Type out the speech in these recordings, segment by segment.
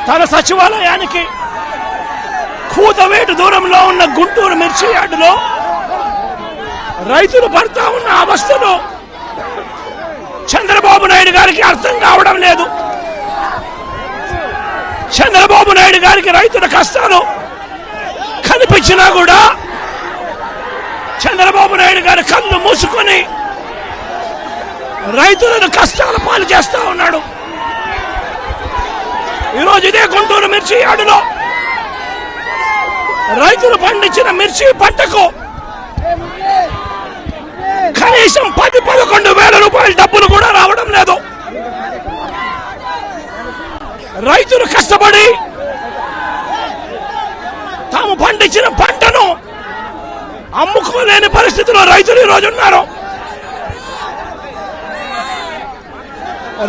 తన సచివాలయానికి కూతవేటు దూరంలో ఉన్న గుంటూరు మిర్చి యార్డులో రైతులు పడతా ఉన్న అవస్థలు చంద్రబాబు నాయుడు గారికి అర్థం కావడం లేదు. చంద్రబాబు నాయుడు గారికి రైతుల కష్టాలు కనిపించినా కూడా చంద్రబాబు నాయుడు గారి కళ్ళు మూసుకొని రైతులను కష్టాల పాలు చేస్తా ఉన్నాడు. ఈరోజు ఇదే గుంటూరు మిర్చి యార్డులో రైతులు పండించిన మిర్చి పంటకు కనీసం 10-11 వేల రూపాయల డబ్బులు కూడా రావడం లేదు. రైతులు కష్టపడి తాము పండించిన పంటను అమ్ముకోలేని పరిస్థితిలో రైతులు ఈరోజు ఉన్నారు.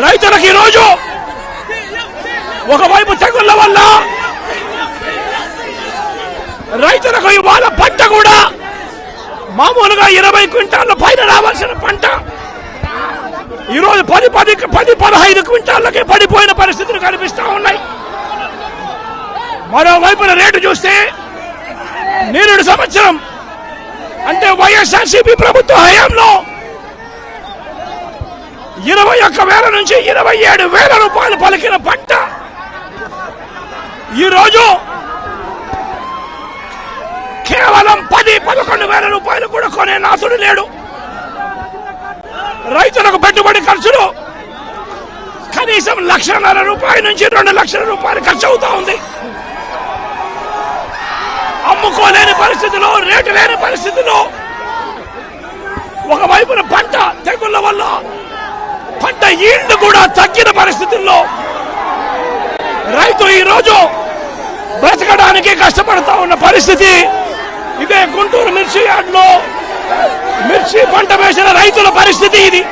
రైతులకు ఈరోజు ఒకవైపు తెగుళ్ల వల్ల రైతులకు ఇవాళ పంట కూడా మామూలుగా 20 క్వింటాళ్ళ పైన రావాల్సిన పంట ఈరోజు 10-15 క్వింటాళ్ళకే పడిపోయిన పరిస్థితులు కనిపిస్తా ఉన్నాయి. మరోవైపున రేటు చూస్తే నిరుడు సంవత్సరం అంటే వైఎస్ఆర్సీపీ ప్రభుత్వ హయాంలో 21,000 నుంచి 27,000 రూపాయలు పలికిన పంట ఈరోజు కేవలం 10-11 వేల రూపాయలు కూడా కొనే నాసుడు లేడు. రైతులకు పెట్టుబడి ఖర్చులు కనీసం 1,50,000 రూపాయల నుంచి 2 లక్షల రూపాయలు ఖర్చు అవుతా ఉంది. అమ్ముకోలేని పరిస్థితిలో, రేటు లేని పరిస్థితిలో, ఒకవైపున పంట తెగుళ్ల వల్ల పంట ఈల్డ్ కూడా తగ్గిన పరిస్థితుల్లో రైతు ఈరోజు బ్రతకడానికి కష్టపడతా ఉన్న పరిస్థితి ఇదే గుంటూరు మిర్చి యార్డులో మిర్చి పంట వేసిన రైతుల పరిస్థితి ఇది.